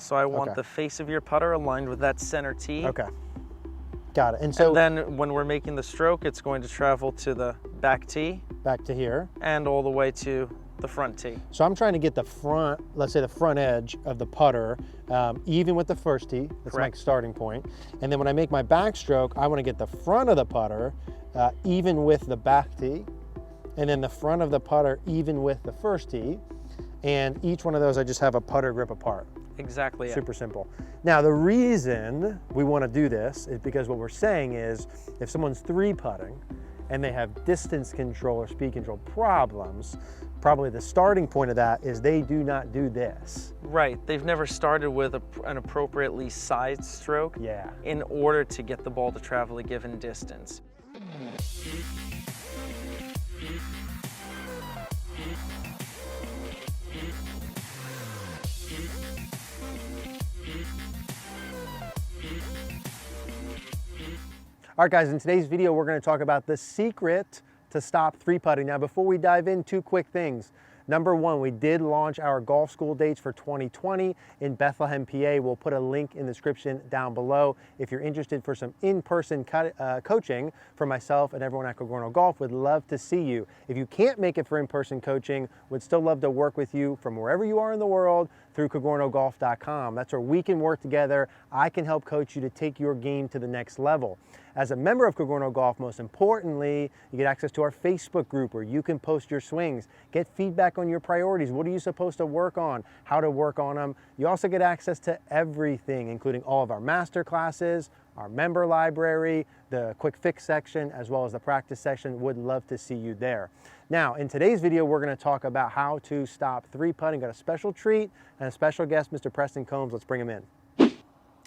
So I want the face of your putter aligned with that center tee. Okay. Got it. And so then when we're making the stroke, it's going to travel to the back tee. Back to here. And all the way to the front tee. So I'm trying to get the front, let's say the front edge of the putter, even with the first tee. That's my starting point. And then when I make my backstroke, I want to get the front of the putter even with the back tee. And then the front of the putter even with the first tee. And each one of those, I just have a putter grip apart. Exactly. Super simple. Now, the reason we want to do this is because what we're saying is if someone's three putting and they have distance control or speed control problems, probably the starting point of that is they do not do this. Right. They've never started with an appropriately sized stroke in order to get the ball to travel a given distance. All right, guys, in today's video, we're going to talk about the secret to stop three putting. Now, before we dive in, two quick things. Number one, we did launch our golf school dates for 2020 in Bethlehem, PA. We'll put a link in the description down below. If you're interested for some in-person coaching for myself and everyone at Cogorno Golf, would love to see you. If you can't make it for in-person coaching, would still love to work with you from wherever you are in the world through cogornogolf.com. That's where we can work together. I can help coach you to take your game to the next level. As a member of Cogorno Golf, most importantly, you get access to our Facebook group where you can post your swings, get feedback on your priorities. What are you supposed to work on? How to work on them. You also get access to everything, including all of our master classes, our member library, the quick fix section, as well as the practice section. Would love to see you there. Now, in today's video, we're going to talk about how to stop three putting. Got a special treat and a special guest, Mr. Preston Combs. Let's bring him in.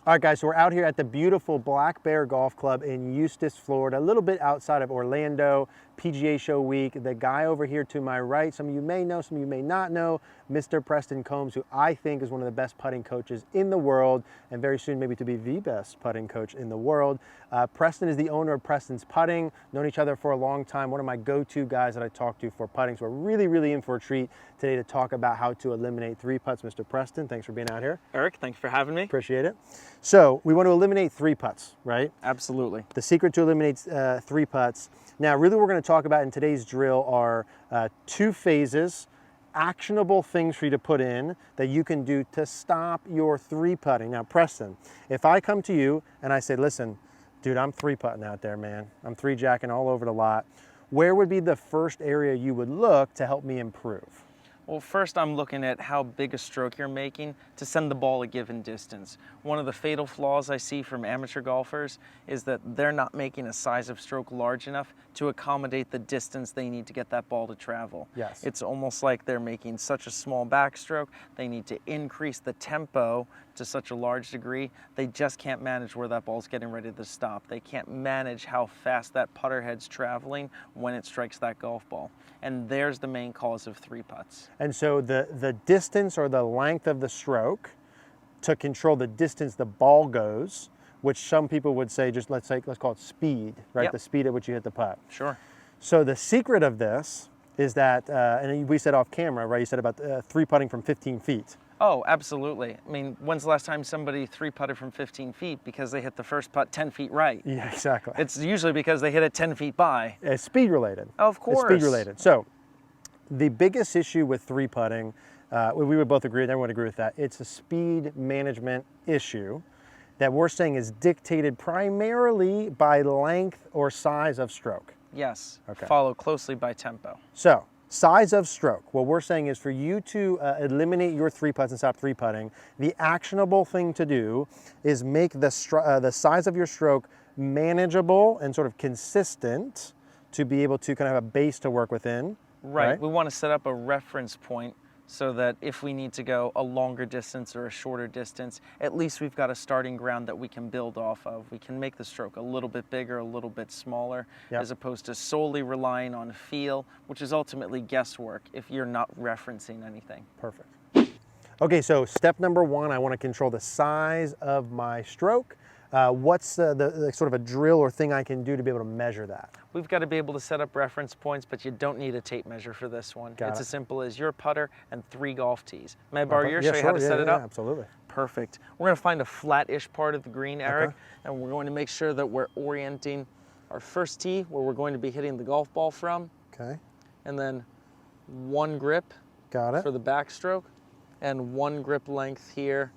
All right, guys, so we're out here at the beautiful Black Bear Golf Club in Eustis, Florida, a little bit outside of Orlando, PGA Show Week. The guy over here to my right, some of you may know, some of you may not know, Mr. Preston Combs, who I think is one of the best putting coaches in the world, and very soon maybe to be the best putting coach in the world. Preston is the owner of Preston's Putting, known each other for a long time, one of my go-to guys that I talk to for putting. So we're really in for a treat today to talk about how to eliminate three putts. Mr. Preston, thanks for being out here. Eric, thanks for having me. Appreciate it. So we want to eliminate three putts, right? Absolutely. The secret to eliminate three putts. Now, really what we're going to talk about in today's drill are two phases, actionable things for you to put in that you can do to stop your three putting. Now, Preston, if I come to you and I say, listen, dude, I'm three putting out there, man. I'm three jacking all over the lot. Where would be the first area you would look to help me improve? Well, first I'm looking at how big a stroke you're making to send the ball a given distance. One of the fatal flaws I see from amateur golfers is that they're not making a size of stroke large enough to accommodate the distance they need to get that ball to travel. Yes. It's almost like they're making such a small backstroke, they need to increase the tempo to such a large degree, they just can't manage where that ball's getting ready to stop. They can't manage how fast that putter head's traveling when it strikes that golf ball. And there's the main cause of three putts. And so the distance or the length of the stroke to control the distance the ball goes, which some people would say, just let's call it speed, right? Yep. The speed at which you hit the putt. Sure. So the secret of this is that, and we said off camera, right? You said about three putting from 15 feet. Oh, absolutely. I mean, when's the last time somebody three putted from 15 feet because they hit the first putt 10 feet right? Yeah, exactly. It's usually because they hit it 10 feet by. It's speed related. Of course. It's speed related. So the biggest issue with three putting, we would both agree, and everyone would agree with that, it's a speed management issue that we're saying is dictated primarily by length or size of stroke. Yes, Okay. Followed closely by tempo. So, size of stroke. What we're saying is for you to eliminate your three putts and stop three putting, the actionable thing to do is make the size of your stroke manageable and sort of consistent to be able to kind of have a base to work within. Right. We want to set up a reference point so that if we need to go a longer distance or a shorter distance, at least we've got a starting ground that we can build off of. We can make the stroke a little bit bigger, a little bit smaller, as opposed to solely relying on feel, which is ultimately guesswork if you're not referencing anything. Perfect. Okay, so step number one, I want to control the size of my stroke. What's the sort of a drill or thing I can do to be able to measure that? We've got to be able to set up reference points, but you don't need a tape measure for this one. It's as simple as your putter and 3 golf tees. May I borrow yours, show you how to set it up? Absolutely. perfect. We're going to find a flat-ish part of the green, Eric, Okay. and we're going to make sure that we're orienting our first tee where we're going to be hitting the golf ball from, Okay. and then one grip Got it. for the backstroke, and one grip length here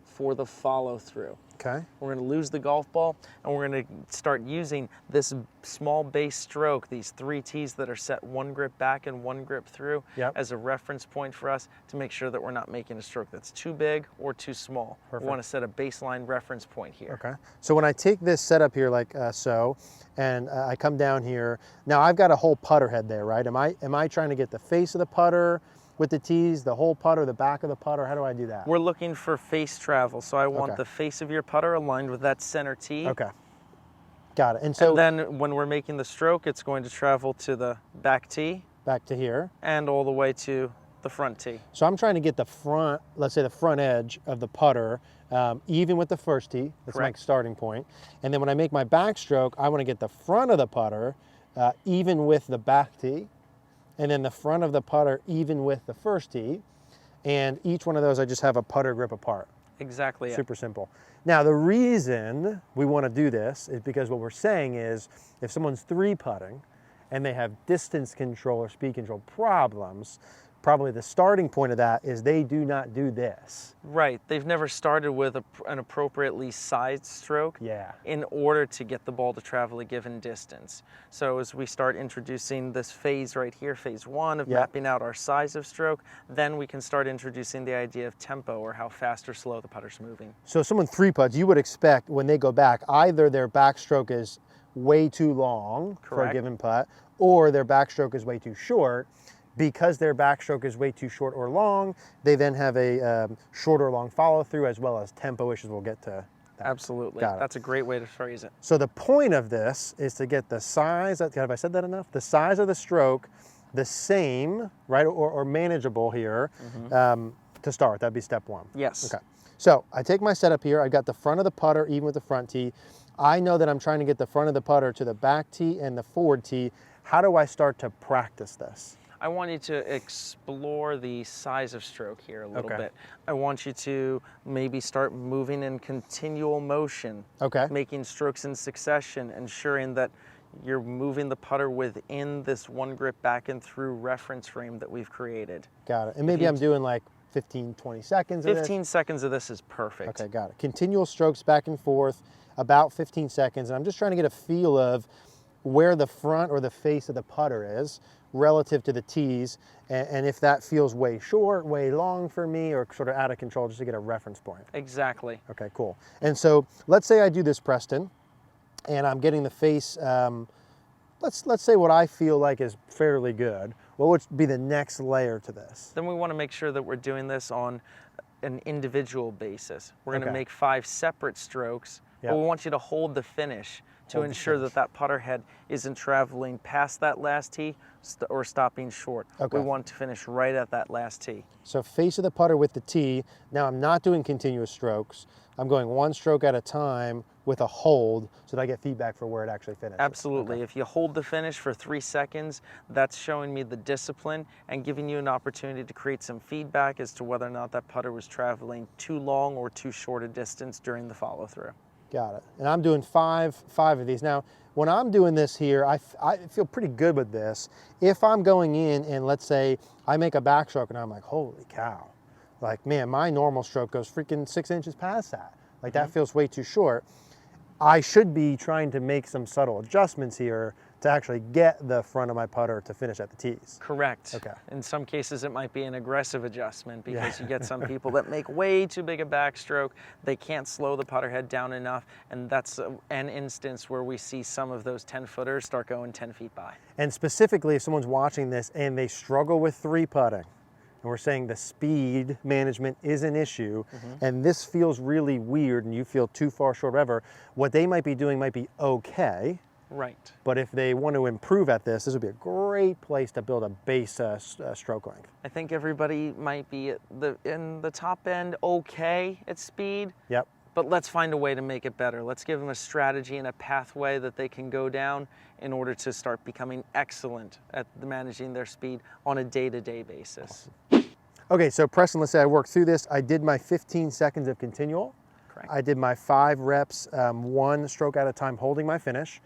for the follow through. Okay. We're going to lose the golf ball, and we're going to start using this small base stroke, these 3 tees that are set one grip back and one grip through, Yep. as a reference point for us to make sure that we're not making a stroke that's too big or too small. Perfect. We want to set a baseline reference point here. Okay. So when I take this setup here like so, and I come down here, now I've got a whole putter head there, right? Am I trying to get the face of the putter with the tees, the whole putter, the back of the putter? How do I do that? We're looking for face travel, so I want Okay. the face of your putter aligned with that center tee. Okay. Got it. And so And then when we're making the stroke, it's going to travel to the back tee back to here. and all the way to the front tee. So I'm trying to get the front, let's say the front edge of the putter, even with the first tee. That's Correct. my starting point. And then when I make my backstroke, I want to get the front of the putter even with the back tee, and then the front of the putter even with the first tee. And each one of those, I just have a putter grip apart. Exactly. Super simple. Now, the reason we want to do this is because what we're saying is if someone's 3-putting and they have distance control or speed control problems, probably the starting point of that is they do not do this. Right. They've never started with an appropriately sized stroke Yeah. in order to get the ball to travel a given distance. So as we start introducing this phase right here, phase 1 of Yep. mapping out our size of stroke, then we can start introducing the idea of tempo, or how fast or slow the putter's moving. So someone 3-puts, you would expect when they go back, either their backstroke is way too long for a Correct. given putt, or their backstroke is way too short. Because their backstroke is way too short or long, they then have a short or long follow through, as well as tempo issues. We'll get to that. Absolutely. Got it. That's a great way to phrase it. So the point of this is to get the size, have I said that enough? The size of the stroke the same, right, or manageable here to start. That'd be step 1. Yes. Okay. So I take my setup here. I've got the front of the putter even with the front tee. I know that I'm trying to get the front of the putter to the back tee and the forward tee. How do I start to practice this? I want you to explore the size of stroke here a little Okay. bit. I want you to maybe start moving in continual motion, Okay. making strokes in succession, ensuring that you're moving the putter within this one grip back and through reference frame that we've created. Got it. And maybe you- I'm doing like 15, 20 seconds of this. 15 seconds of this is perfect. Okay, got it. Continual strokes back and forth, about 15 seconds. And I'm just trying to get a feel of where the front or the face of the putter is relative to the tees, and if that feels way short, way long for me, or sort of out of control, just to get a reference point. Exactly. Okay, cool. And so let's say I do this, Preston, and I'm getting the face, let's say what I feel like is fairly good. What would be the next layer to this? Then we want to make sure that we're doing this on an individual basis. We're going to Okay. make 5 separate strokes, Yep. but we want you to hold the finish to Hold the ensure finish. that putter head isn't traveling past that last tee or stopping short. Okay. We want to finish right at that last tee. So face of the putter with the tee. Now I'm not doing continuous strokes. I'm going one stroke at a time with a hold so that I get feedback for where it actually finishes. Absolutely. Okay. If you hold the finish for 3 seconds, that's showing me the discipline and giving you an opportunity to create some feedback as to whether or not that putter was traveling too long or too short a distance during the follow through. Got it. And I'm doing five of these. Now, when I'm doing this here, I feel pretty good with this. If I'm going in and let's say I make a backstroke and I'm like, holy cow, like, man, my normal stroke goes freaking 6 inches past that. Like, that feels way too short. I should be trying to make some subtle adjustments here to actually get the front of my putter to finish at the tees. Correct. Okay. In some cases, it might be an aggressive adjustment because Yeah. you get some people that make way too big a backstroke. They can't slow the putter head down enough, and that's an instance where we see some of those 10-footers start going 10 feet by. And specifically, if someone's watching this and they struggle with 3-putting, and we're saying the speed management is an issue, and this feels really weird and you feel too far short, whatever, what they might be doing might be okay, Right. but if they want to improve at this would be a great place to build a base stroke length. I think everybody might be at in the top end okay at speed, Yep. but let's find a way to make it better. Let's give them a strategy and a pathway that they can go down in order to start becoming excellent at managing their speed on a day-to-day basis. Okay, so Preston, let's say I worked through this. I did my 15 seconds of continual. Correct. I did my 5 reps, 1 stroke at a time, holding my finish.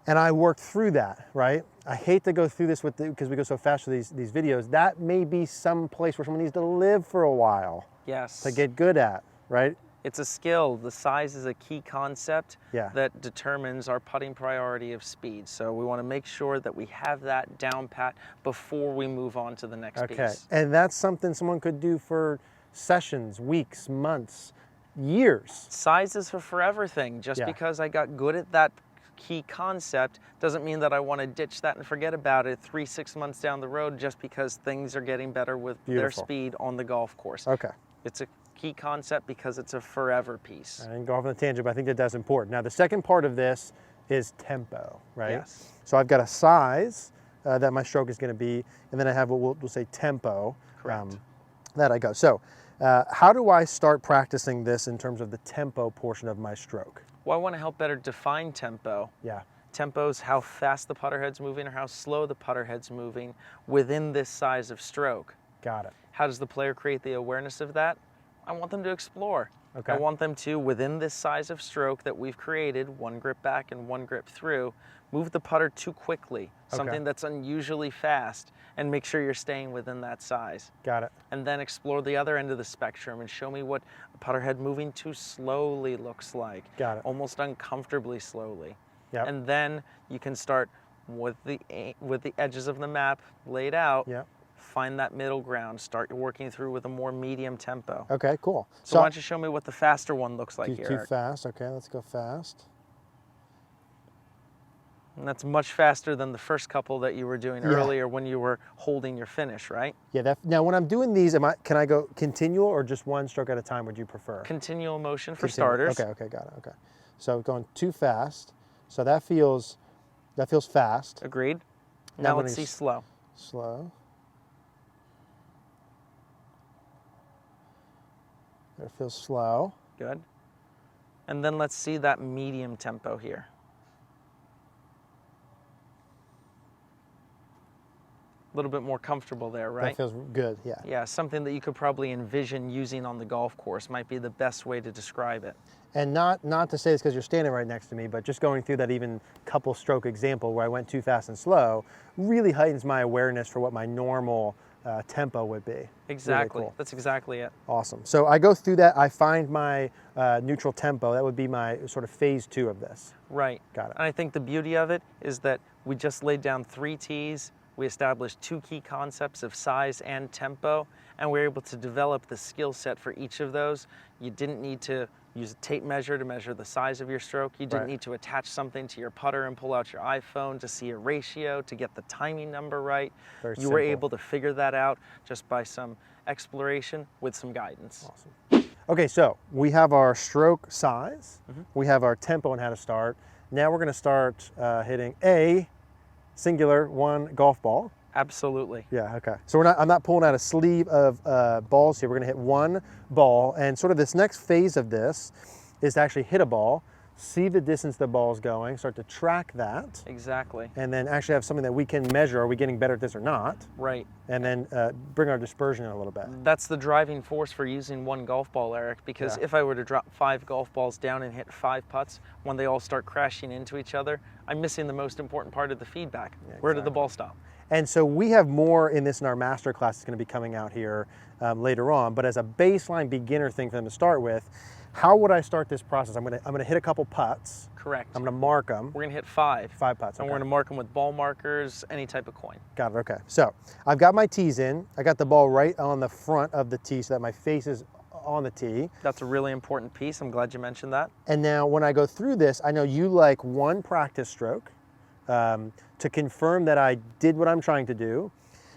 And I worked through that, right? I hate to go through this because we go so fast with these videos. That may be some place where someone needs to live for a while. Yes. To get good at, right? It's a skill. The size is a key concept Yeah. that determines our putting priority of speed. So we want to make sure that we have that down pat before we move on to the next piece. And that's something someone could do for sessions, weeks, months, years. Size is a forever thing. Just because I got good at that key concept doesn't mean that I want to ditch that and forget about it 3-6 months down the road just because things are getting better with their speed on the golf course. Okay. It's a key concept because it's a forever piece. I didn't go off on a tangent, but I think that's important. Now, the second part of this is tempo, right? Yes. So I've got a size that my stroke is going to be, and then I have what we'll say tempo. Correct. That I go. So how do I start practicing this in terms of the tempo portion of my stroke? Well, I want to help better define tempo. Yeah. Tempo is how fast the putter head's moving or how slow the putter head's moving within this size of stroke. Got it. How does the player create the awareness of that? I want them to explore. Okay. I want them to, within this size of stroke that we've created, 1 grip back and 1 grip through, move the putter too quickly, something that's unusually fast, and make sure you're staying within that size. Got it. And then explore the other end of the spectrum and show me what a putter head moving too slowly looks like. Got it. Almost uncomfortably slowly. Yep. And then you can start with the edges of the map laid out. Yep. Find that middle ground. Start working through with a more medium tempo. Okay, cool. So why don't you show me what the faster one looks like here, Too Eric? fast. Okay, let's go fast. And that's much faster than the first couple that you were doing earlier when you were holding your finish, right? Yeah. Now, when I'm doing these, can I go continual or just 1 stroke at a time? Would you prefer? Continual motion for starters. Okay, got it. Okay. So going too fast. So that feels fast. Agreed. Now let's see slow. Slow. It feels slow. Good. And then let's see that medium tempo here. A little bit more comfortable there, right? That feels good, yeah. Yeah, something that you could probably envision using on the golf course might be the best way to describe it. And not to say this because you're standing right next to me, but just going through that even couple stroke example where I went too fast and slow really heightens my awareness for what my normal tempo would be. Exactly. Really cool. That's exactly it. Awesome. So I go through that. I find my neutral tempo. That would be my sort of phase 2 of this. Right. Got it. And I think the beauty of it is that we just laid down 3 tees. We established 2 key concepts of size and tempo, and we're able to develop the skill set for each of those. You didn't need to use a tape measure to measure the size of your stroke. You didn't need to attach something to your putter and pull out your iPhone to see a ratio to get the timing number right. You were able to figure that out just by some exploration with some guidance. Awesome. Okay, so we have our stroke size. We have our tempo and how to start. Now we're going to start hitting a singular 1 golf ball. Absolutely. Yeah, okay. So I'm not pulling out a sleeve of balls here. We're gonna hit 1 ball, and sort of this next phase of this is to actually hit a ball, see the distance the ball's going, start to track that. Exactly. And then actually have something that we can measure. Are we getting better at this or not? Right. And then bring our dispersion in a little bit. That's the driving force for using 1 golf ball, Eric, because if I were to drop 5 golf balls down and hit 5 putts, when they all start crashing into each other, I'm missing the most important part of the feedback. Yeah, Where did the ball stop? And so we have more in this in our master class that's going to be coming out here later on. But as a baseline beginner thing for them to start with, how would I start this process? I'm gonna hit a couple putts. Correct. I'm gonna mark them. We're gonna hit 5. 5 putts. And okay. we're gonna mark them with ball markers, any type of coin. Got it. Okay. So I've got my tees in. I got the ball right on the front of the tee so that my face is on the tee. That's a really important piece. I'm glad you mentioned that. And now when I go through this, I know you like 1 practice stroke to confirm that I did what I'm trying to do.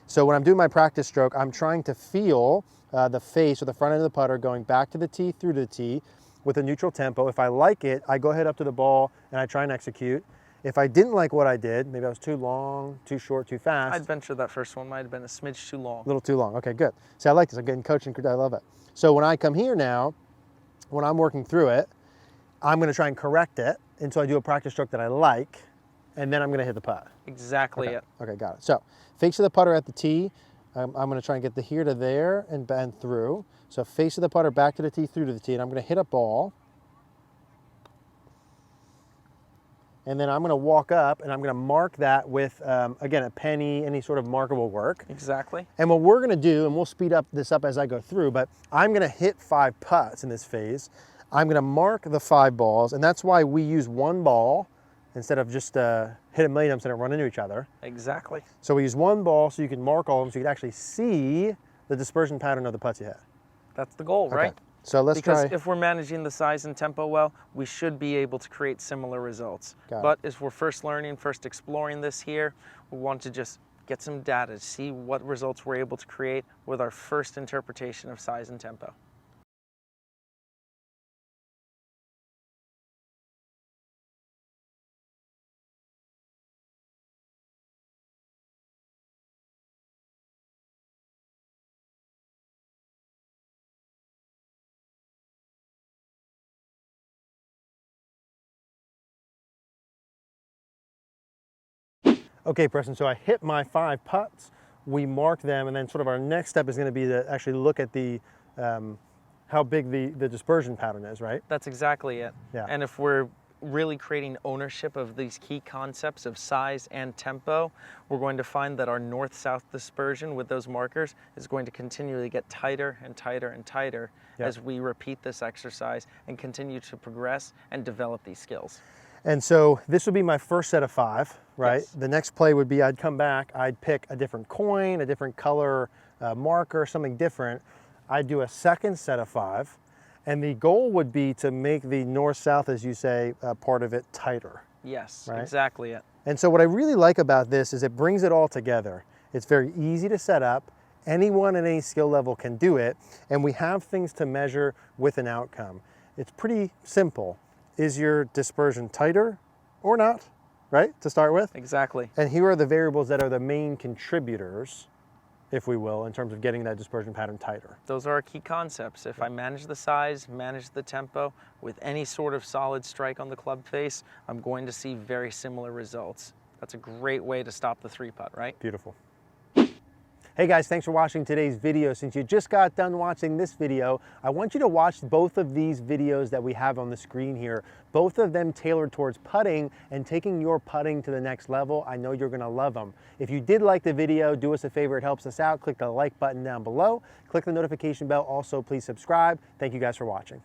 So when I'm doing my practice stroke, I'm trying to feel the face or the front end of the putter going back to the tee, through to the tee with a neutral tempo. If I like it, I go ahead up to the ball and I try and execute. If I didn't like what I did, maybe I was too long, too short, too fast. I'd venture that first one might have been a smidge too long. A little too long. Okay, good. See, I like this. I'm getting coaching. I love it. So when I come here now, when I'm working through it, I'm going to try and correct it until I do a practice stroke that I like, and then I'm going to hit the putt. Exactly Okay. it. Okay, got it. So, face of the putter at the tee, I'm going to try and get the here to there and bend through. So face of the putter back to the tee, through to the tee, and I'm going to hit a ball. And then I'm going to walk up and I'm going to mark that with, again, a penny, any sort of markable work. Exactly. And what we're going to do, and we'll speed up this up as I go through, but I'm going to hit 5 putts in this phase. I'm going to mark the 5 balls, and that's why we use one ball instead of just hit a million of them so they don't run into each other. Exactly. So we use one ball so you can mark all of them so you can actually see the dispersion pattern of the putts you hit. That's the goal, right? Okay. So let's because try. if we're managing the size and tempo well, we should be able to create similar results. But as we're first learning, first exploring this here, we want to just get some data to see what results we're able to create with our first interpretation of size and tempo. Okay, Preston, so I hit my 5 putts, we mark them, and then sort of our next step is going to be to actually look at the how big the dispersion pattern is, right? That's exactly it. Yeah. And if we're really creating ownership of these key concepts of size and tempo, we're going to find that our north-south dispersion with those markers is going to continually get tighter and tighter and tighter as we repeat this exercise and continue to progress and develop these skills. And so this would be my first set of 5, right? Yes. The next play would be I'd come back, I'd pick a different coin, a different color marker, something different. I'd do a second set of 5, and the goal would be to make the north-south, as you say, part of it tighter. Yes, right? exactly it. And so what I really like about this is it brings it all together. It's very easy to set up. Anyone at any skill level can do it, and we have things to measure with an outcome. It's pretty simple. Is your dispersion tighter or not, right, to start with? Exactly. And here are the variables that are the main contributors, if we will, in terms of getting that dispersion pattern tighter. Those are our key concepts. If I manage the size, manage the tempo, with any sort of solid strike on the club face, I'm going to see very similar results. That's a great way to stop the 3-putt, right? Beautiful. Hey guys, thanks for watching today's video. Since you just got done watching this video, I want you to watch both of these videos that we have on the screen here. Both of them tailored towards putting and taking your putting to the next level. I know you're gonna love them. If you did like the video, do us a favor, it helps us out. Click the like button down below. Click the notification bell. Also, please subscribe. Thank you guys for watching.